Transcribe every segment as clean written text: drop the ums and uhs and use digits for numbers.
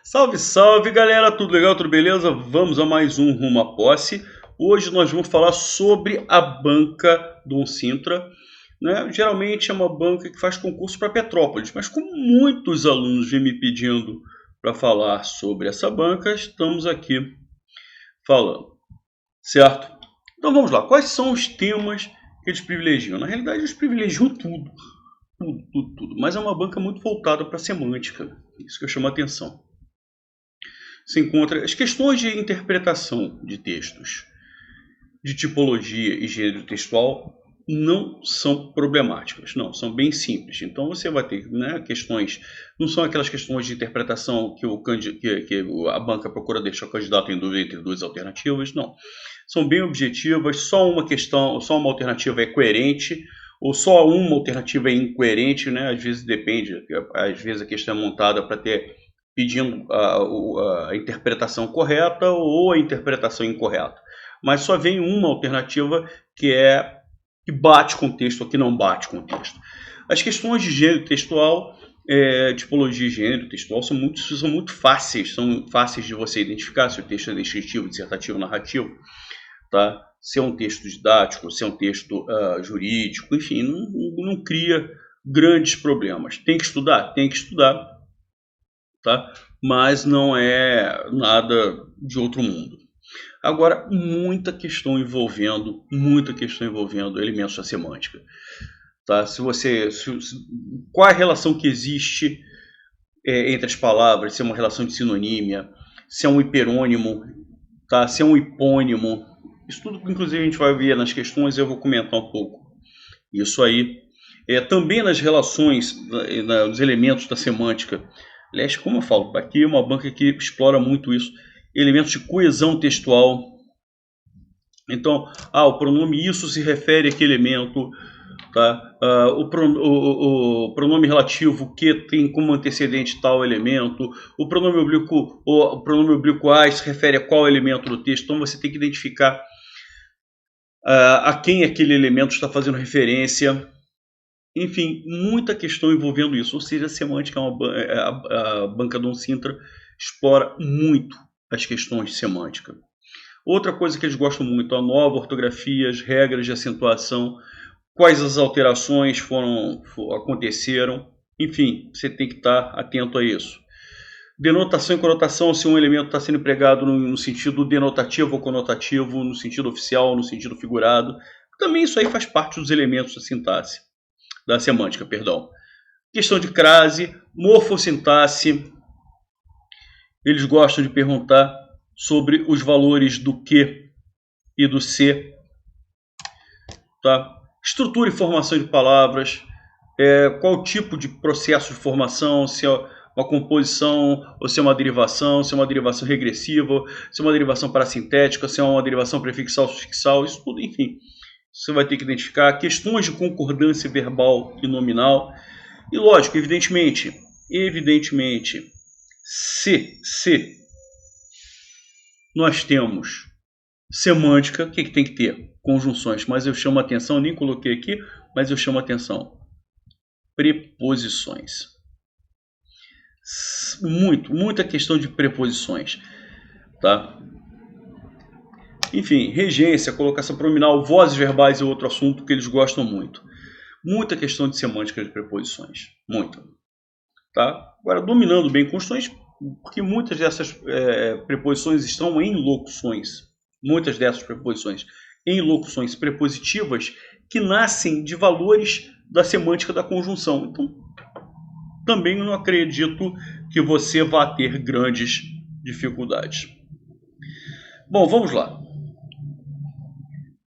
Salve, salve galera, tudo legal, tudo beleza? Vamos a mais um Rumo à Posse. Hoje nós vamos falar sobre a banca Dom Sintra, né? Geralmente é uma banca que faz concurso para Petrópolis, mas como muitos alunos vêm me pedindo para falar sobre essa banca, estamos aqui falando, certo? Então vamos lá, quais são os temas que eles privilegiam? Na realidade eles privilegiam tudo, tudo, mas é uma banca muito voltada para semântica, isso que eu chamo a atenção. Se encontra as questões de interpretação de textos, de tipologia e gênero textual não são problemáticas, não, são bem simples. Então você vai ter, né, questões, não são aquelas questões de interpretação que, que a banca procura deixar o candidato em dúvida entre duas alternativas, não. São bem objetivas, só uma questão, só uma alternativa é coerente, ou só uma alternativa é incoerente, né? Às vezes depende, às vezes a questão é montada para ter pedindo a interpretação correta ou a interpretação incorreta. Mas só vem uma alternativa que bate com o texto ou que não bate com o texto. As questões de gênero textual, tipologia e gênero textual são muito fáceis, de você identificar se o texto é descritivo, dissertativo, narrativo, tá? Se é um texto didático, se é um texto jurídico, enfim, não cria grandes problemas. Tem que estudar? Tem que estudar. Tá? Mas não é nada de outro mundo. Agora, muita questão envolvendo elementos da semântica. Tá? Qual a relação que existe entre as palavras? Se é uma relação de sinonímia, se é um hiperônimo, tá? Se é um hipônimo. Isso tudo, inclusive, a gente vai ver nas questões e eu vou comentar um pouco isso aí. Também nas relações, dos elementos da semântica. Aliás, como eu falo, aqui é uma banca que explora muito isso. Elementos de coesão textual. Então, o pronome isso se refere àquele elemento. Tá? O pronome relativo que tem como antecedente tal elemento. O pronome oblíquo a se refere a qual elemento do texto. Então, você tem que identificar a quem aquele elemento está fazendo referência. Enfim, muita questão envolvendo isso. Ou seja, a semântica, a banca Dom Sintra explora muito as questões de semântica. Outra coisa que eles gostam muito, a nova ortografia, as regras de acentuação, quais as alterações aconteceram. Enfim, você tem que estar atento a isso. Denotação e conotação, se um elemento está sendo empregado no sentido denotativo ou conotativo, no sentido oficial, no sentido figurado. Também isso aí faz parte dos elementos da sintaxe. Da semântica, perdão. Questão de crase, morfossintaxe. Eles gostam de perguntar sobre os valores do que e do se. Tá? Estrutura e formação de palavras. Qual tipo de processo de formação, se é uma composição, ou se é uma derivação, se é uma derivação regressiva, se é uma derivação parasintética, se é uma derivação prefixal, sufixal, isso tudo, enfim. Você vai ter que identificar questões de concordância verbal e nominal. E lógico, evidentemente, se nós temos semântica, o que tem que ter? Conjunções. Mas eu chamo a atenção, nem coloquei aqui, mas eu chamo a atenção. Preposições. Muita questão de preposições. Tá? Enfim, regência, colocação pronominal, vozes verbais é outro assunto que eles gostam muito. Muita questão de semântica de preposições. Muita. Tá? Agora, dominando bem conjunções, porque muitas dessas preposições estão em locuções. Muitas dessas preposições em locuções prepositivas que nascem de valores da semântica da conjunção. Então, também não acredito que você vá ter grandes dificuldades. Bom, vamos lá.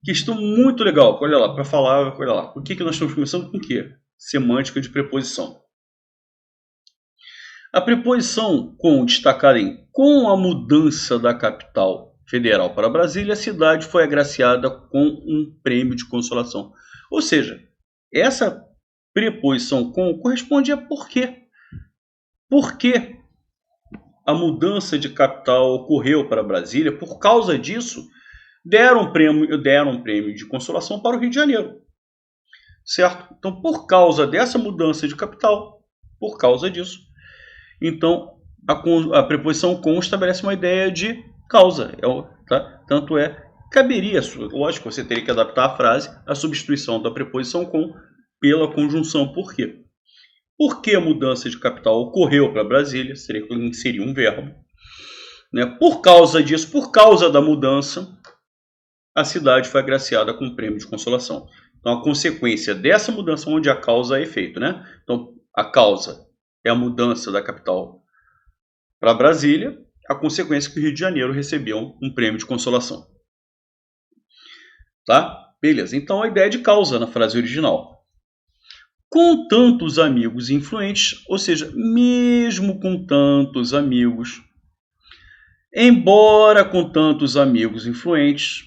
Questão muito legal, olha lá, para falar, olha lá. O que nós estamos começando com o quê? Semântica de preposição. A preposição com destacada em com a mudança da capital federal para Brasília, a cidade foi agraciada com um prêmio de consolação. Ou seja, essa preposição com corresponde a por quê? Por que a mudança de capital ocorreu para Brasília? Por causa disso, deram um prêmio de consolação para o Rio de Janeiro. Certo? Então, por causa dessa mudança de capital, por causa disso, então a preposição com estabelece uma ideia de causa. Tá? Tanto caberia, lógico, você teria que adaptar a frase à substituição da preposição com pela conjunção por quê. Por que a mudança de capital ocorreu para Brasília? Seria que inserir um verbo. Né? Por causa disso, por causa da mudança, a cidade foi agraciada com um prêmio de consolação. Então, a consequência dessa mudança, onde a causa é efeito, né? Então, a causa é a mudança da capital para Brasília, a consequência é que o Rio de Janeiro recebeu um prêmio de consolação. Tá? Beleza. Então, a ideia de causa na frase original. Com tantos amigos influentes, ou seja, mesmo com tantos amigos, embora com tantos amigos influentes,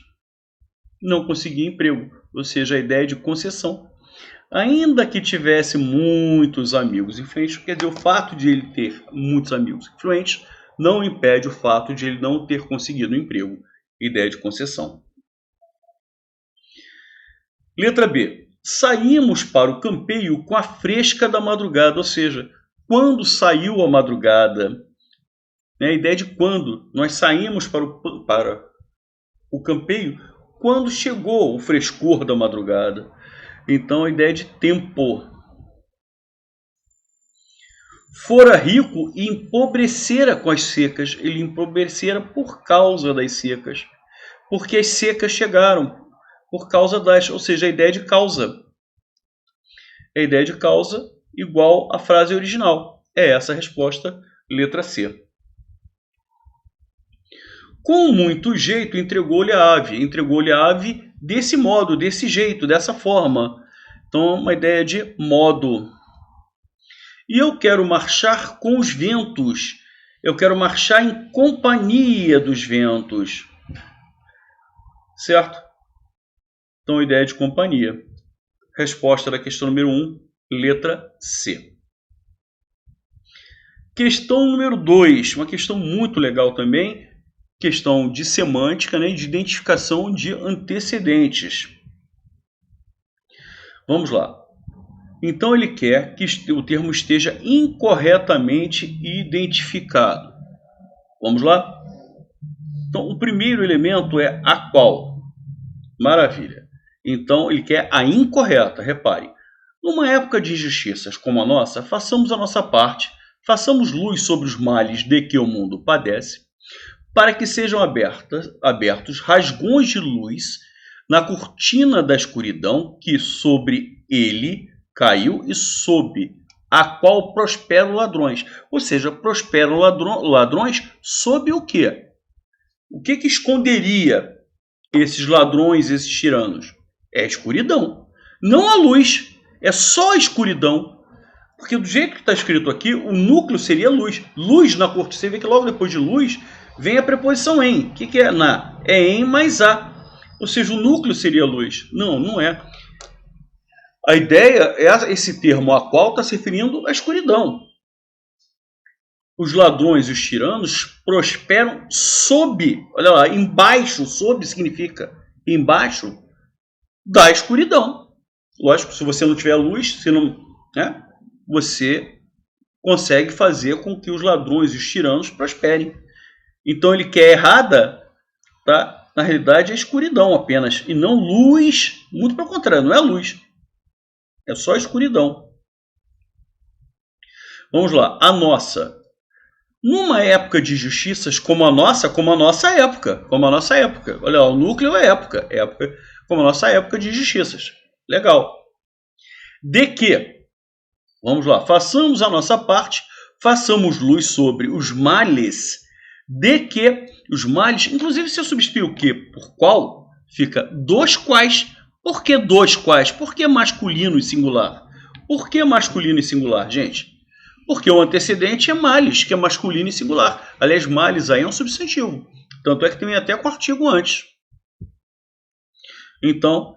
não conseguia emprego, ou seja, a ideia de concessão. Ainda que tivesse muitos amigos influentes, quer dizer, o fato de ele ter muitos amigos influentes não impede o fato de ele não ter conseguido um emprego. Ideia de concessão. Letra B. Saímos para o campeio com a fresca da madrugada, ou seja, quando saiu a madrugada, né, a ideia de quando nós saímos para o campeio, quando chegou o frescor da madrugada. Então, a ideia de tempo. Fora rico e empobrecera com as secas. Ele empobrecera por causa das secas. Porque as secas chegaram por causa das... Ou seja, a ideia de causa. A ideia de causa igual à frase original. É essa a resposta, letra C. Com muito jeito, entregou-lhe a ave. Entregou-lhe a ave desse modo, desse jeito, dessa forma. Então, uma ideia de modo. E eu quero marchar com os ventos. Eu quero marchar em companhia dos ventos. Certo? Então, ideia de companhia. Resposta da questão número 1, letra C. Questão número 2, uma questão muito legal também. Questão de semântica, né, de identificação de antecedentes. Vamos lá. Então, ele quer que o termo esteja incorretamente identificado. Vamos lá? Então, o primeiro elemento é a qual. Maravilha. Então, ele quer a incorreta. Repare. Numa época de injustiças como a nossa, façamos a nossa parte, façamos luz sobre os males de que o mundo padece, para que sejam abertos rasgões de luz na cortina da escuridão que sobre ele caiu e sob a qual prosperam ladrões. Ou seja, prosperam ladrões sob o quê? O que esconderia esses ladrões, esses tiranos? É a escuridão. Não a luz. É só a escuridão. Porque do jeito que está escrito aqui, o núcleo seria luz. Luz na cortina. Você vê que logo depois de luz vem a preposição em. O que é na? É em mais a. Ou seja, o núcleo seria luz. Não, não é. A ideia é esse termo a qual está se referindo à escuridão. Os ladrões e os tiranos prosperam sob, olha lá, embaixo, sob significa embaixo da escuridão. Lógico, se você não tiver luz, né, você consegue fazer com que os ladrões e os tiranos prosperem. Então ele quer errada, tá? Na realidade é escuridão apenas, e não luz, muito pelo contrário, não é luz. É só escuridão. Vamos lá, a nossa. Numa época de injustiças como a nossa época. Olha lá, o núcleo é época como a nossa época de injustiças. Legal. De que? Vamos lá, façamos a nossa parte, façamos luz sobre os males, de que os males, inclusive se eu substituir o que por qual, fica dos quais. Por que dos quais? Por que masculino e singular? Por que masculino e singular, gente? Porque o antecedente é males, que é masculino e singular. Aliás, males aí é um substantivo. Tanto é que tem até com artigo antes. Então,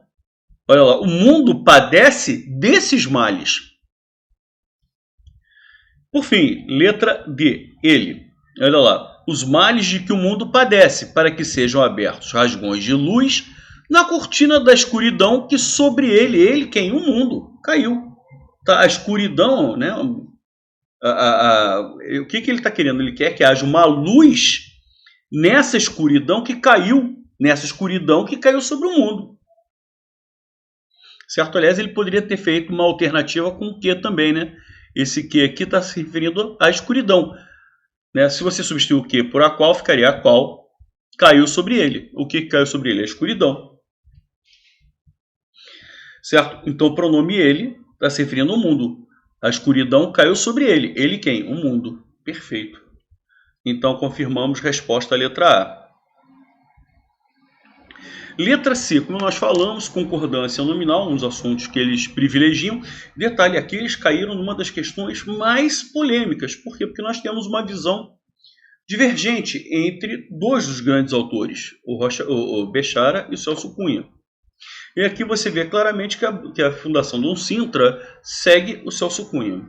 olha lá, o mundo padece desses males. Por fim, letra D, ele. Olha lá, os males de que o mundo padece, para que sejam abertos rasgões de luz na cortina da escuridão que sobre ele quem? O mundo, caiu. Tá? A escuridão, né? O que ele está querendo? Ele quer que haja uma luz nessa escuridão que caiu sobre o mundo. Certo? Aliás, ele poderia ter feito uma alternativa com o que também, né? Esse que aqui está se referindo à escuridão. Né? Se você substituir o que por a qual, ficaria a qual caiu sobre ele. O que caiu sobre ele? A escuridão. Certo? Então o pronome ele está se referindo ao mundo. A escuridão caiu sobre ele. Ele quem? O mundo. Perfeito. Então confirmamos resposta à letra A. Letra C, como nós falamos, concordância nominal, uns assuntos que eles privilegiam. Detalhe, aqui eles caíram numa das questões mais polêmicas. Por quê? Porque nós temos uma visão divergente entre dois dos grandes autores, o Bechara e o Celso Cunha. E aqui você vê claramente que a fundação do Sintra segue o Celso Cunha.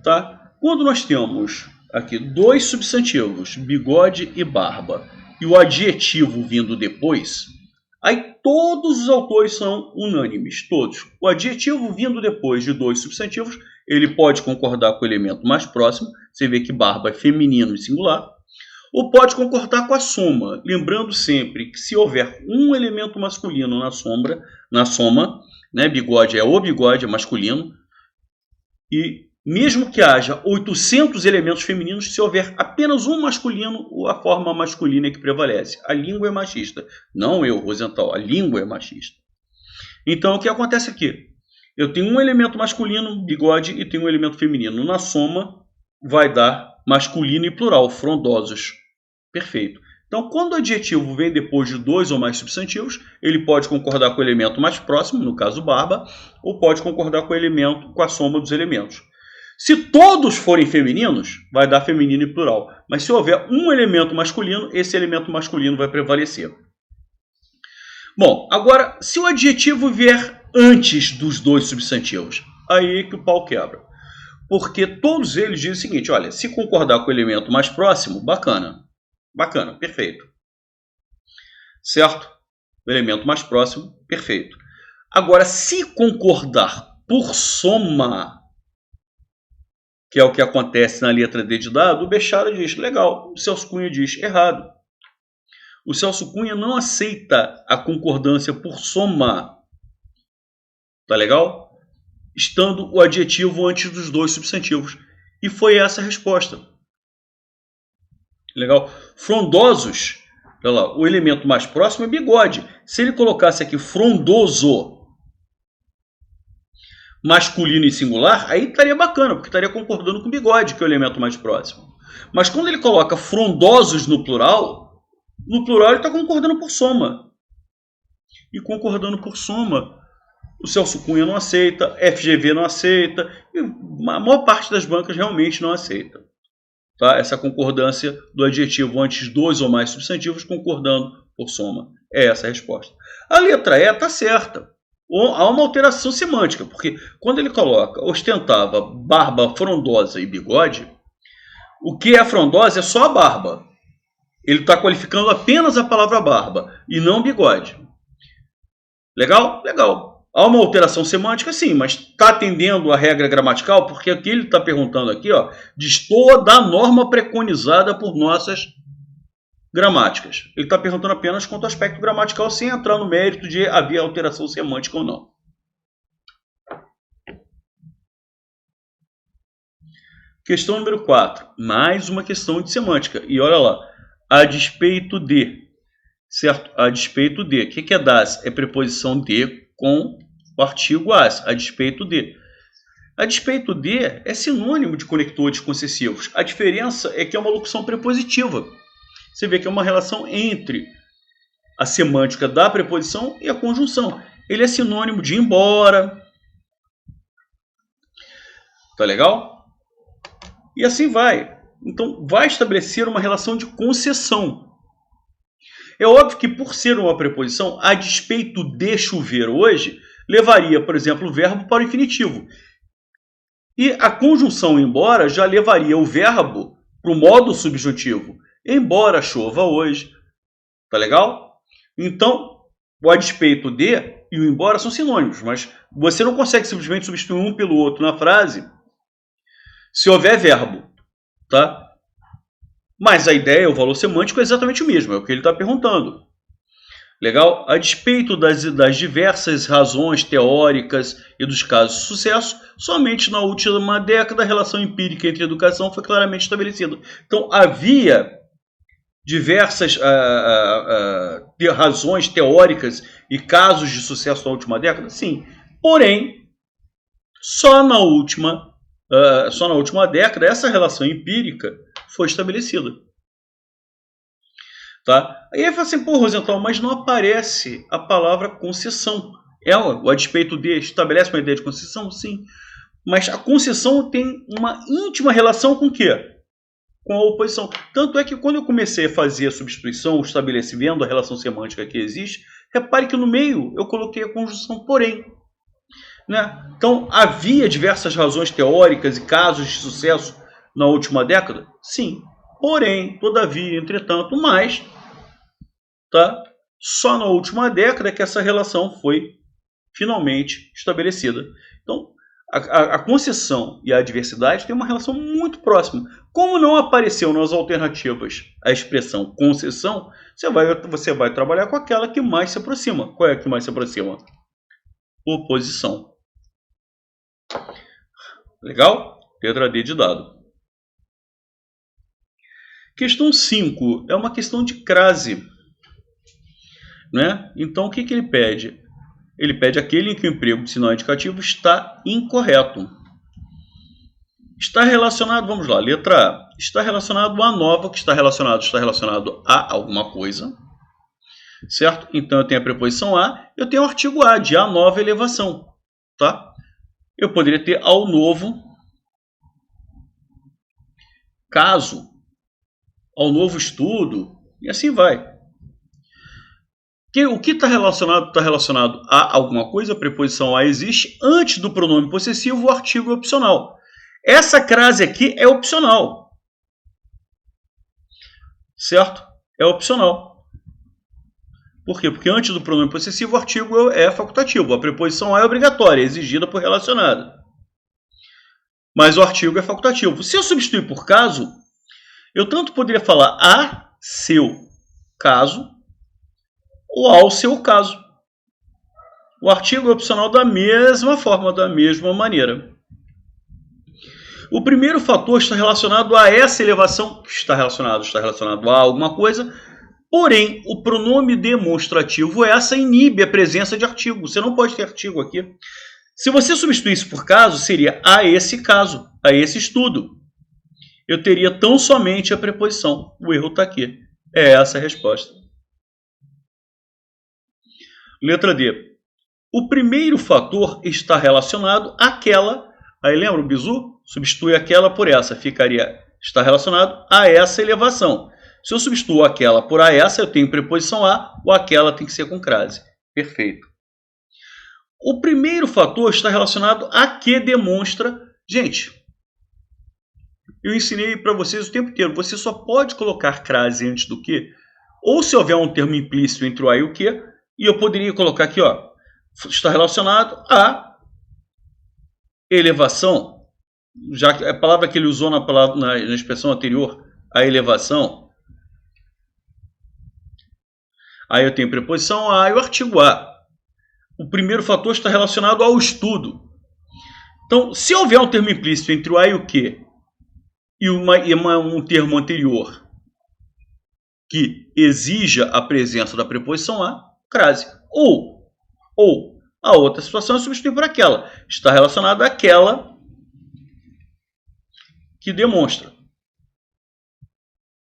Tá? Quando nós temos aqui dois substantivos, bigode e barba, e o adjetivo vindo depois, aí todos os autores são unânimes, todos. O adjetivo vindo depois de dois substantivos, ele pode concordar com o elemento mais próximo, você vê que barba é feminino e singular, ou pode concordar com a soma, lembrando sempre que se houver um elemento masculino na soma, né, bigode é masculino, e mesmo que haja 800 elementos femininos, se houver apenas um masculino, a forma masculina é que prevalece. A língua é machista. Não eu, Rosenthal, a língua é machista. Então, o que acontece aqui? Eu tenho um elemento masculino, bigode, e tenho um elemento feminino. Na soma, vai dar masculino e plural, frondosos. Perfeito. Então, quando o adjetivo vem depois de dois ou mais substantivos, ele pode concordar com o elemento mais próximo, no caso barba, ou pode concordar com a soma dos elementos. Se todos forem femininos, vai dar feminino e plural. Mas se houver um elemento masculino, esse elemento masculino vai prevalecer. Bom, agora, se o adjetivo vier antes dos dois substantivos, aí é que o pau quebra. Porque todos eles dizem o seguinte, olha, se concordar com o elemento mais próximo, bacana. Bacana, perfeito. Certo? O elemento mais próximo, perfeito. Agora, se concordar por soma, que é o que acontece na letra D de dado, o Bechara diz, legal. O Celso Cunha diz, errado. O Celso Cunha não aceita a concordância por soma. Tá legal? Estando o adjetivo antes dos dois substantivos. E foi essa a resposta. Legal? Frondosos, olha lá, o elemento mais próximo é bigode. Se ele colocasse aqui frondoso, masculino e singular, aí estaria bacana, porque estaria concordando com bigode, que é o elemento mais próximo. Mas quando ele coloca frondosos no plural ele está concordando por soma. E concordando por soma, o Celso Cunha não aceita, FGV não aceita, e a maior parte das bancas realmente não aceita. Tá? Essa concordância do adjetivo antes de dois ou mais substantivos concordando por soma. É essa a resposta. A letra E está certa. Há uma alteração semântica, porque quando ele coloca ostentava barba frondosa e bigode, o que é frondosa é só a barba. Ele está qualificando apenas a palavra barba e não bigode. Legal? Legal. Há uma alteração semântica, sim, mas está atendendo a regra gramatical, porque aqui ele está perguntando aqui, ó, destoa da norma preconizada por nossas gramáticas. Ele está perguntando apenas quanto ao aspecto gramatical, sem entrar no mérito de haver alteração semântica ou não. Questão número 4. Mais uma questão de semântica. E olha lá. A despeito de. Certo? A despeito de. O que é das? É preposição de com o artigo as. A despeito de. A despeito de é sinônimo de conectores concessivos. A diferença é que é uma locução prepositiva. Você vê que é uma relação entre a semântica da preposição e a conjunção. Ele é sinônimo de embora. Tá legal? E assim vai. Então, vai estabelecer uma relação de concessão. É óbvio que, por ser uma preposição, a despeito de chover hoje, levaria, por exemplo, o verbo para o infinitivo. E a conjunção embora já levaria o verbo para o modo subjuntivo. Embora chova hoje. Tá legal? Então, o a despeito de e o embora são sinônimos, mas você não consegue simplesmente substituir um pelo outro na frase se houver verbo, tá? Mas a ideia, o valor semântico é exatamente o mesmo, é o que ele está perguntando. Legal? A despeito das diversas razões teóricas e dos casos de sucesso, somente na última década a relação empírica entre educação foi claramente estabelecida. Então, havia diversas razões teóricas e casos de sucesso na última década? Sim. Porém, só na última década essa relação empírica foi estabelecida. Tá? Aí ele fala assim, pô, Rosenthal, mas não aparece a palavra concessão. A despeito de estabelece uma ideia de concessão? Sim. Mas a concessão tem uma íntima relação com o quê? Com a oposição. Tanto é que quando eu comecei a fazer a substituição, o estabelecimento, a relação semântica que existe, repare que no meio eu coloquei a conjunção porém. Né? Então, havia diversas razões teóricas e casos de sucesso na última década? Sim. Porém, todavia, entretanto, mas, tá? Só na última década que essa relação foi finalmente estabelecida. Então, a concessão e a adversidade têm uma relação muito próxima. Como não apareceu nas alternativas a expressão concessão, você vai trabalhar com aquela que mais se aproxima. Qual é a que mais se aproxima? Oposição. Legal? Letra D de dado. Questão 5 é uma questão de crase. Né? Então, o que ele pede? Ele pede aquele em que o emprego de sinal indicativo está incorreto. Está relacionado, vamos lá, letra A. Está relacionado a nova, que está relacionado a alguma coisa. Certo? Então, eu tenho a preposição a, eu tenho o artigo a, de a nova elevação. Tá? Eu poderia ter ao novo, caso, ao novo estudo, e assim vai. O que está relacionado a alguma coisa, a preposição a existe, antes do pronome possessivo, o artigo é opcional. Essa crase aqui é opcional. Certo? É opcional. Por quê? Porque antes do pronome possessivo, o artigo é facultativo. A preposição a é obrigatória, é exigida por relacionado. Mas o artigo é facultativo. Se eu substituir por caso, eu tanto poderia falar a seu caso, ou ao seu caso. O artigo é opcional da mesma forma, da mesma maneira. O primeiro fator está relacionado a essa elevação, está relacionado a alguma coisa, porém, o pronome demonstrativo essa inibe a presença de artigo. Você não pode ter artigo aqui. Se você substituísse por caso, seria a esse caso, a esse estudo. Eu teria tão somente a preposição. O erro está aqui. É essa a resposta. Letra D. O primeiro fator está relacionado àquela. Aí lembra o bizu? Substitui aquela por essa. Está relacionado a essa elevação. Se eu substituo aquela por a essa, eu tenho preposição a, o aquela tem que ser com crase. Perfeito. O primeiro fator está relacionado a que demonstra. Gente, eu ensinei para vocês o tempo inteiro. Você só pode colocar crase antes do que, ou se houver um termo implícito entre o a e o que, e eu poderia colocar aqui, ó, está relacionado a elevação, já que a palavra que ele usou na expressão anterior, a elevação. Aí eu tenho preposição a e o artigo a. O primeiro fator está relacionado ao estudo. Então, se houver um termo implícito entre o a e o que, e um termo anterior que exija a presença da preposição a, crase. Ou a outra situação é substituir por aquela. Está relacionada àquela que demonstra.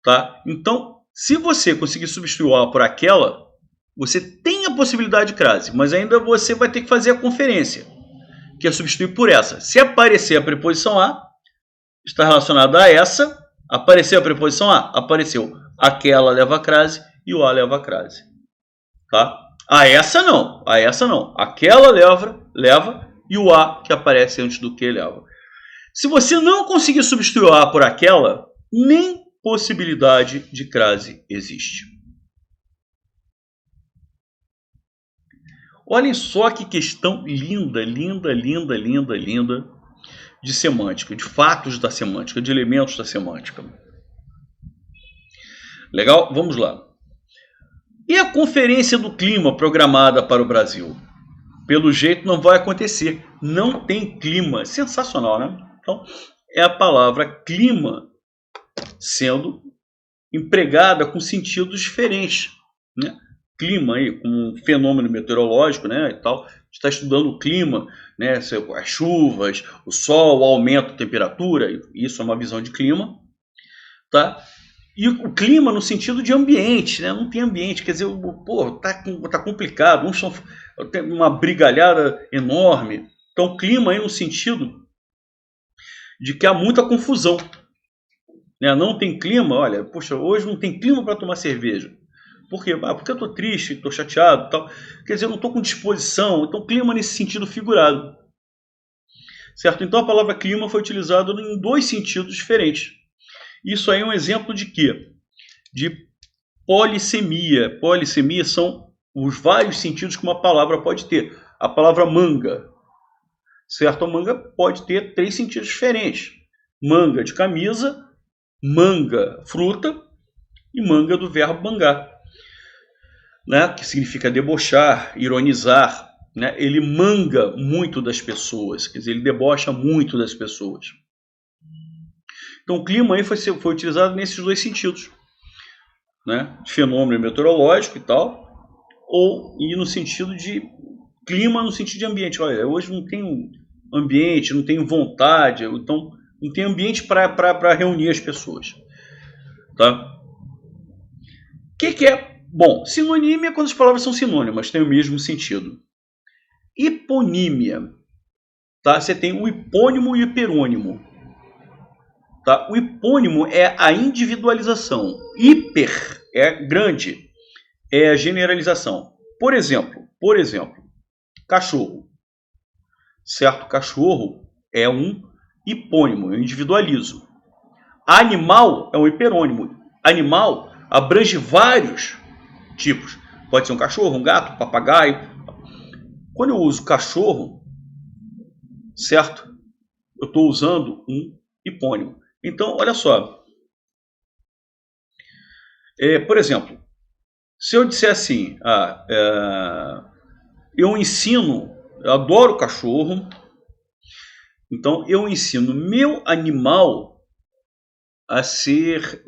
Tá? Então, se você conseguir substituir o a por aquela, você tem a possibilidade de crase, mas ainda você vai ter que fazer a conferência, que é substituir por essa. Se aparecer a preposição a, está relacionada a essa, apareceu a preposição a, apareceu. Aquela leva a crase e o a leva a crase. Tá? A essa não. Aquela leva e o a que aparece antes do que leva. Se você não conseguir substituir o a por aquela, nem possibilidade de crase existe. Olhem só que questão linda, linda, linda, linda, linda. de semântica, de fatos da semântica, de elementos da semântica. Legal? Vamos lá. E a Conferência do Clima programada para o Brasil? Pelo jeito não vai acontecer. Não tem clima. Sensacional, né? Então, é a palavra clima sendo empregada com sentidos diferentes, né? Clima aí, como um fenômeno meteorológico, né, e tal. A gente está estudando o clima, né, as chuvas, o sol, o aumento da temperatura. Isso é uma visão de clima, tá? E o clima no sentido de ambiente, né? Não tem ambiente, quer dizer, pô, tá complicado, uns são, tem uma brigalhada enorme. Então, clima aí no sentido de que há muita confusão, né? Não tem clima, olha, poxa, hoje não tem clima para tomar cerveja. Por quê? Porque eu estou triste, estou chateado, tal. Quer dizer, eu não estou com disposição. Então, clima nesse sentido figurado, certo? Então, a palavra clima foi utilizada em dois sentidos diferentes. Isso aí é um exemplo de quê? De polissemia. Polissemia são os vários sentidos que uma palavra pode ter. A palavra manga, certo? A manga pode ter 3 sentidos diferentes. Manga de camisa, manga fruta e manga do verbo mangar, né? Que significa debochar, ironizar, né? Ele manga muito das pessoas, quer dizer, ele debocha muito das pessoas. Então, o clima aí foi utilizado nesses dois sentidos, né? De fenômeno meteorológico e tal, e no sentido de clima, no sentido de ambiente. Olha, hoje não tem ambiente, não tem vontade, então não tem ambiente para reunir as pessoas, tá? O que é? Bom, sinonímia é quando as palavras são sinônimas, têm o mesmo sentido. Hiponímia, tá? Você tem o hipônimo e o hiperônimo. Tá? O hipônimo é a individualização. Hiper é grande, é a generalização. Por exemplo, cachorro. Certo? Cachorro é um hipônimo, eu individualizo. Animal é um hiperônimo. Animal abrange vários tipos. Pode ser um cachorro, um gato, um papagaio. Quando eu uso cachorro, certo? Eu estou usando um hipônimo. Então, olha só. Por exemplo, se eu disser assim, eu ensino, eu adoro cachorro, então eu ensino meu animal a ser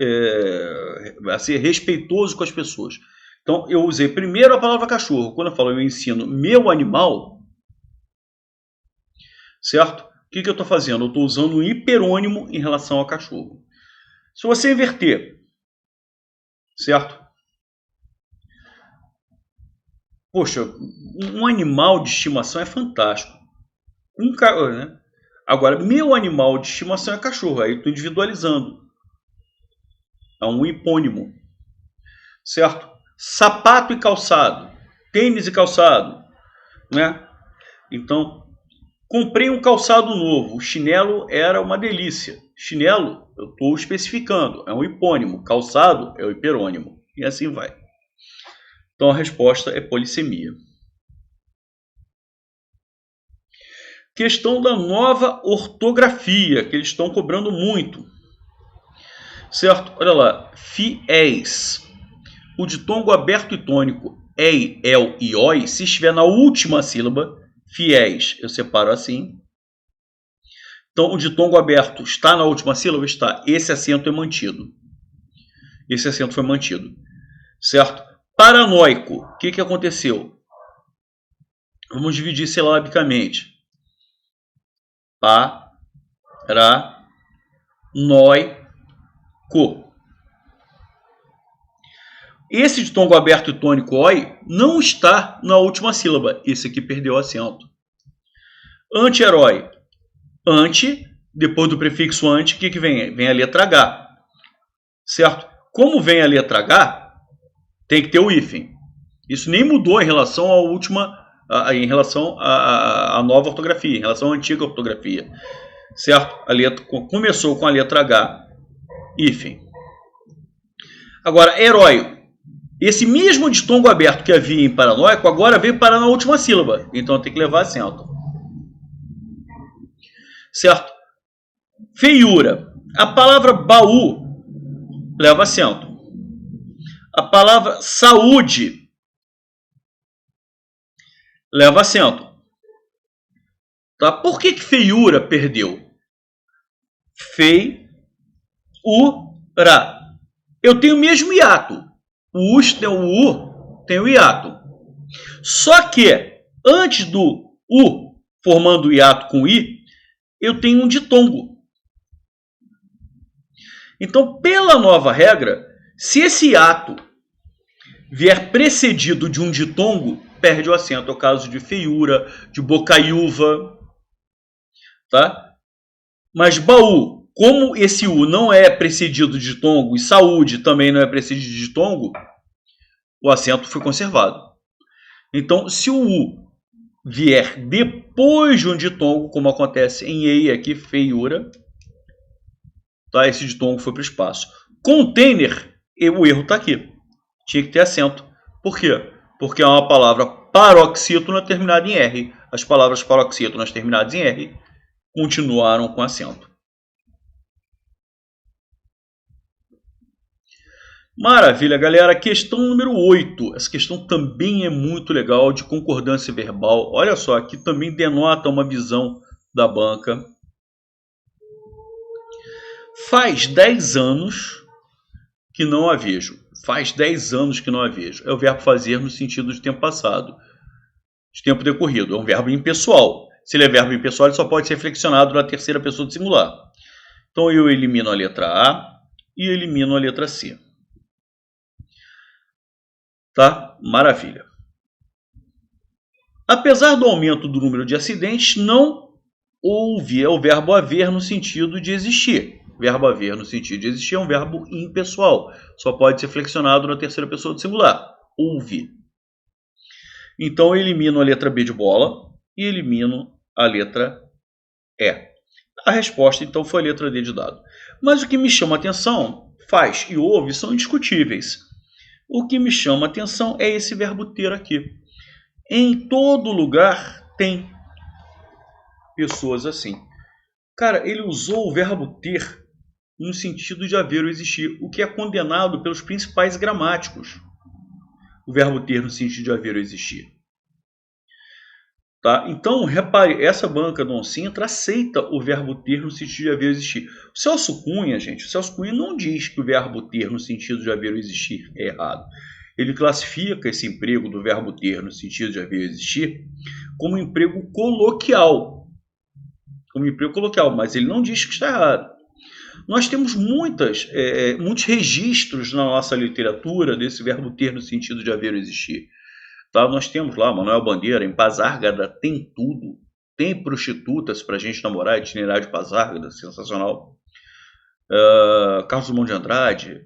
respeitoso com as pessoas. Então, eu usei primeiro a palavra cachorro. Quando eu falo eu ensino meu animal, certo? O que eu estou fazendo? Eu estou usando um hiperônimo em relação ao cachorro. Se você inverter, certo? Poxa, um animal de estimação é fantástico. Né? Agora, meu animal de estimação é cachorro. Aí eu estou individualizando. É um hipônimo. Certo? Sapato e calçado. Tênis e calçado. Né? Então, comprei um calçado novo. O chinelo era uma delícia. Chinelo, eu estou especificando. É um hipônimo. Calçado é o hiperônimo. E assim vai. Então, a resposta é polissemia. Questão da nova ortografia, que eles estão cobrando muito. Certo? Olha lá. Fiéis. O ditongo aberto e tônico ei, el e oi, se estiver na última sílaba, fiéis, eu separo assim. Então, o ditongo aberto está na última sílaba? Está. Esse acento é mantido. Esse acento foi mantido. Certo? Paranoico. O que aconteceu? Vamos dividir silabicamente. Pa-ra-noi-co. Esse ditongo aberto e tônico oi não está na última sílaba. Esse aqui perdeu o acento. Anti-herói. Anti, depois do prefixo anti, o que vem? Vem a letra H. Certo? Como vem a letra H, tem que ter o hífen. Isso nem mudou em relação à última, em relação à nova ortografia, em relação à antiga ortografia. Certo? A letra começou com a letra H, hífen. Agora, herói. Esse mesmo ditongo aberto que havia em paranoico, agora veio parar na última sílaba. Então tem que levar acento. Certo? Feiura. A palavra baú leva acento. A palavra saúde leva acento. Tá? Por que feiura perdeu? Feiura. Eu tenho o mesmo hiato. O U tem o U, tem o hiato. Só que antes do U formando o hiato com I, eu tenho um ditongo. Então, pela nova regra, se esse hiato vier precedido de um ditongo, perde o acento. É o caso de feiura, de bocaiúva, tá? Mas baú, como esse U não é precedido de ditongo e saúde também não é precedido de ditongo, o acento foi conservado. Então, se o U vier depois de um ditongo, como acontece em EI aqui, feiura, tá? Esse ditongo foi para o espaço. Container, o erro está aqui. Tinha que ter acento. Por quê? Porque é uma palavra paroxítona terminada em R. As palavras paroxítonas terminadas em R continuaram com acento. Maravilha, galera. Questão número 8. Essa questão também é muito legal, de concordância verbal. Olha só, aqui também denota uma visão da banca. Faz 10 anos que não a vejo. Faz 10 anos que não a vejo. É o verbo fazer no sentido de tempo passado, de tempo decorrido. É um verbo impessoal. Se ele é verbo impessoal, ele só pode ser flexionado na terceira pessoa do singular. Então eu elimino a letra A e elimino a letra C. Tá? Maravilha. Apesar do aumento do número de acidentes, não houve, é o verbo haver no sentido de existir. Verbo haver no sentido de existir é um verbo impessoal. Só pode ser flexionado na terceira pessoa do singular. Houve. Então eu elimino a letra B de bola e elimino a letra E. A resposta então foi a letra D de dado. Mas o que me chama a atenção, faz e houve são indiscutíveis. O que me chama a atenção é esse verbo ter aqui. Em todo lugar tem pessoas assim. Cara, ele usou o verbo ter no sentido de haver ou existir, o que é condenado pelos principais gramáticos. O verbo ter no sentido de haver ou existir. Tá? Então, repare, essa banca do Sintra aceita o verbo ter no sentido de haver ou existir. O Celso Cunha, gente, o Celso Cunha não diz que o verbo ter no sentido de haver ou existir é errado. Ele classifica esse emprego do verbo ter no sentido de haver ou existir como emprego coloquial. Como emprego coloquial, mas ele não diz que está errado. Nós temos muitos registros na nossa literatura desse verbo ter no sentido de haver ou existir. Tá? Nós temos lá Manuel Bandeira, em Pasárgada tem tudo. Tem prostitutas para a gente namorar, itinerário de Pasárgada, sensacional. Carlos Drummond de Andrade,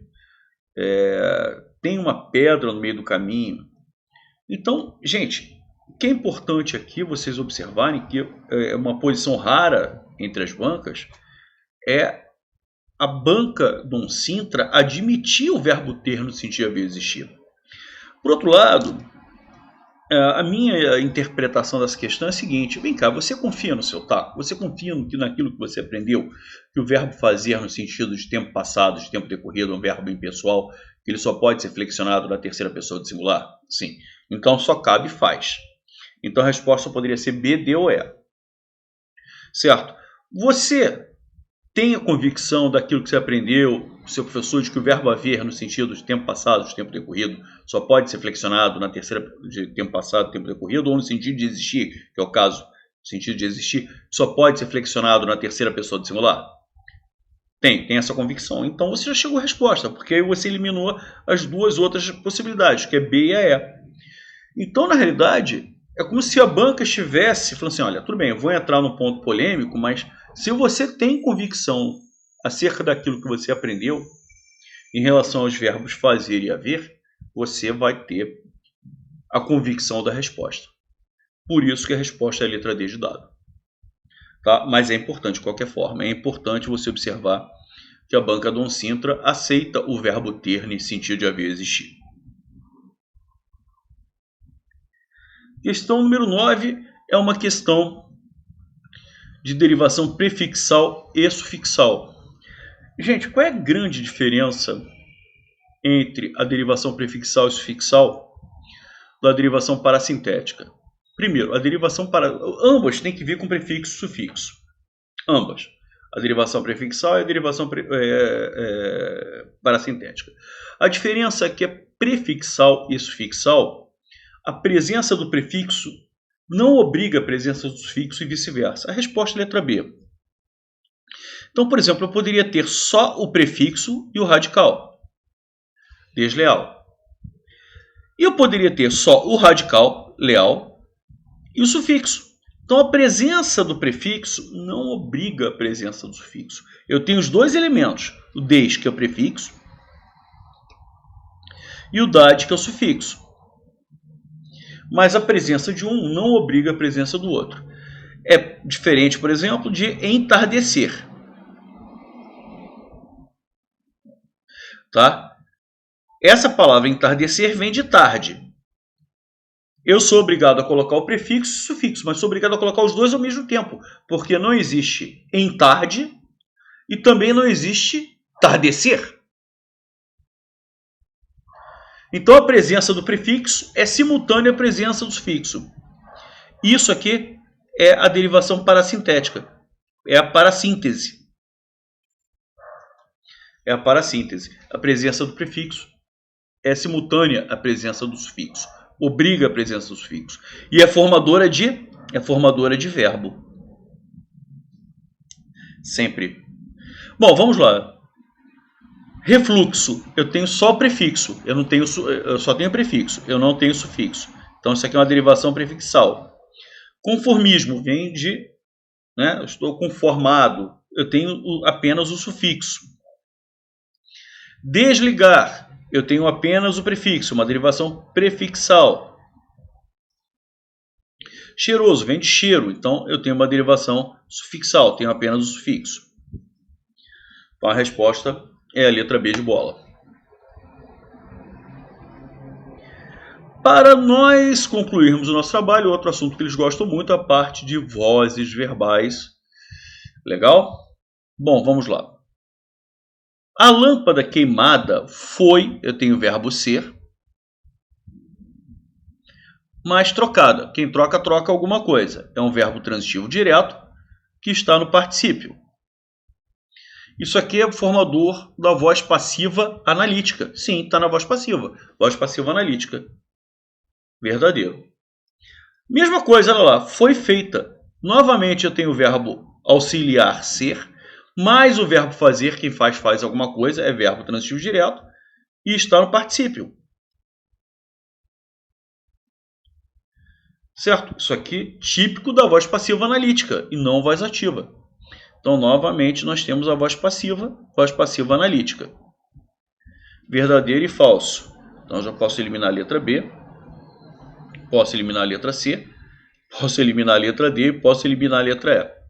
tem uma pedra no meio do caminho. Então, gente, o que é importante aqui vocês observarem que é uma posição rara entre as bancas é a banca Dom Sintra admitir o verbo ter no sentido de haver existido. Por outro lado, a minha interpretação dessa questão é a seguinte: vem cá, você confia no seu taco? Você confia naquilo que você aprendeu? Que o verbo fazer no sentido de tempo passado, de tempo decorrido, é um verbo impessoal, que ele só pode ser flexionado na terceira pessoa do singular? Sim. Então só cabe faz. Então a resposta poderia ser B, D ou E. Certo? Você tem a convicção daquilo que você aprendeu, seu professor, de que o verbo haver no sentido de tempo passado, de tempo decorrido, só pode ser flexionado na terceira de tempo passado, tempo decorrido, ou no sentido de existir, que é o caso, no sentido de existir, só pode ser flexionado na terceira pessoa do singular? Tem essa convicção. Então você já chegou à resposta, porque aí você eliminou as duas outras possibilidades, que é B e a E. Então, na realidade, é como se a banca estivesse falando assim: olha, tudo bem, eu vou entrar no ponto polêmico, mas se você tem convicção acerca daquilo que você aprendeu em relação aos verbos fazer e haver, você vai ter a convicção da resposta. Por isso que a resposta é a letra D de dado. Tá? Mas é importante, de qualquer forma, é importante você observar que a banca Dom Sintra aceita o verbo ter nesse sentido de haver e existir. Questão número 9 é uma questão de derivação prefixal e sufixal. Gente, qual é a grande diferença entre a derivação prefixal e sufixal da derivação parasintética? Primeiro, a derivação ambas têm que vir com prefixo e sufixo. Ambas. A derivação prefixal e a derivação parasintética. A diferença é que a prefixal e sufixal, a presença do prefixo não obriga a presença do sufixo e vice-versa. A resposta é a letra B. Então, por exemplo, eu poderia ter só o prefixo e o radical. Desleal. E eu poderia ter só o radical, leal, e o sufixo. Então, a presença do prefixo não obriga a presença do sufixo. Eu tenho os dois elementos, o des, que é o prefixo, e o dade, que é o sufixo. Mas a presença de um não obriga a presença do outro. É diferente, por exemplo, de entardecer. Tá? Essa palavra entardecer vem de tarde. Eu sou obrigado a colocar o prefixo e o sufixo, mas sou obrigado a colocar os dois ao mesmo tempo, porque não existe em tarde e também não existe tardecer. Então a presença do prefixo é simultânea à presença do sufixo. Isso aqui é a derivação parasintética, é a parassíntese. É a parassíntese. A presença do prefixo é simultânea à presença do sufixo. Obriga a presença do sufixo. E é formadora de verbo. Sempre. Bom, vamos lá. Refluxo. Eu tenho só prefixo. Eu só tenho prefixo. Eu não tenho sufixo. Então isso aqui é uma derivação prefixal. Conformismo vem de, né, eu estou conformado. Eu tenho apenas o sufixo. Desligar. Eu tenho apenas o prefixo, uma derivação prefixal. Cheiroso vem de cheiro, então eu tenho uma derivação sufixal, tenho apenas o sufixo. Então a resposta é a letra B de bola. Para nós concluirmos o nosso trabalho, outro assunto que eles gostam muito é a parte de vozes verbais. Legal? Bom, vamos lá. A lâmpada queimada foi, eu tenho o verbo ser, mas trocada. Quem troca, troca alguma coisa. É um verbo transitivo direto que está no particípio. Isso aqui é o formador da voz passiva analítica. Sim, está na voz passiva. Voz passiva analítica. Verdadeiro. Mesma coisa, olha lá, foi feita. Novamente eu tenho o verbo auxiliar ser, mais o verbo fazer, quem faz alguma coisa, é verbo transitivo direto, e está no particípio. Certo? Isso aqui típico da voz passiva analítica, e não voz ativa. Então, novamente, nós temos a voz passiva analítica. Verdadeiro e falso. Então, eu já posso eliminar a letra B, posso eliminar a letra C, posso eliminar a letra D e posso eliminar a letra E.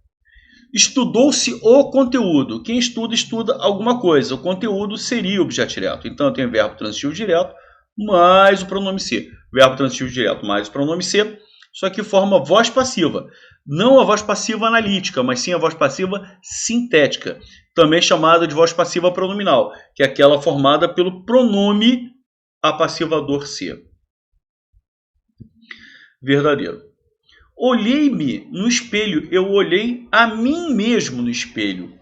Estudou-se o conteúdo. Quem estuda, estuda alguma coisa. O conteúdo seria o objeto direto. Então, eu tenho verbo transitivo direto mais o pronome ser. Verbo transitivo direto mais o pronome ser. Isso aqui forma voz passiva. Não a voz passiva analítica, mas sim a voz passiva sintética. Também chamada de voz passiva pronominal, que é aquela formada pelo pronome apassivador ser. Verdadeiro. Olhei-me no espelho. Eu olhei a mim mesmo no espelho.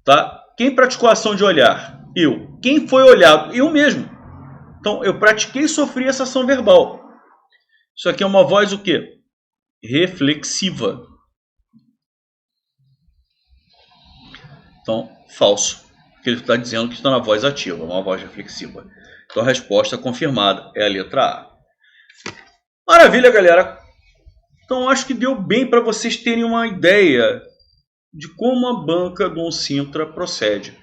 Tá? Quem praticou a ação de olhar? Eu. Quem foi olhado? Eu mesmo. Então, eu pratiquei e sofri essa ação verbal. Isso aqui é uma voz o quê? Reflexiva. Então, falso. Porque ele está dizendo que está na voz ativa, uma voz reflexiva. Então, a resposta confirmada é a letra A. Maravilha, galera! Então, acho que deu bem para vocês terem uma ideia de como a banca do Uncintra procede.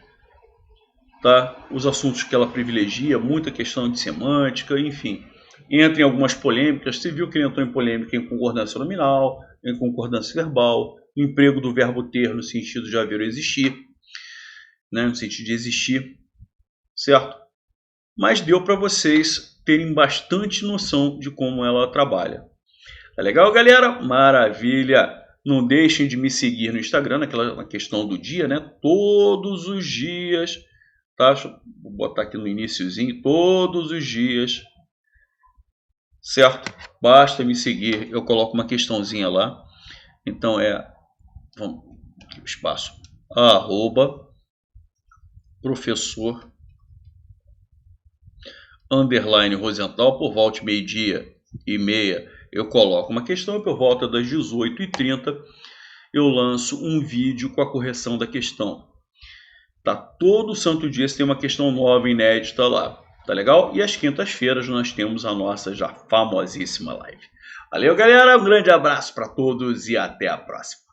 Tá? Os assuntos que ela privilegia, muita questão de semântica, enfim. Entra em algumas polêmicas. Você viu que ele entrou em polêmica em concordância nominal, em concordância verbal, emprego do verbo ter no sentido de haver ou existir, né? No sentido de existir, certo? Mas deu para vocês terem bastante noção de como ela trabalha. Tá legal, galera? Maravilha! Não deixem de me seguir no Instagram, na questão do dia, né? Todos os dias, tá? Vou botar aqui no iniciozinho, todos os dias, certo? Basta me seguir, eu coloco uma questãozinha lá. Então vamos, espaço, @professor _Rosenthal, por volta meio-dia e meia eu coloco uma questão, e por volta das 18h30 eu lanço um vídeo com a correção da questão. Tá? Todo santo dia você tem uma questão nova, inédita lá, tá legal? E às quintas-feiras nós temos a nossa já famosíssima live. Valeu, galera, um grande abraço para todos e até a próxima.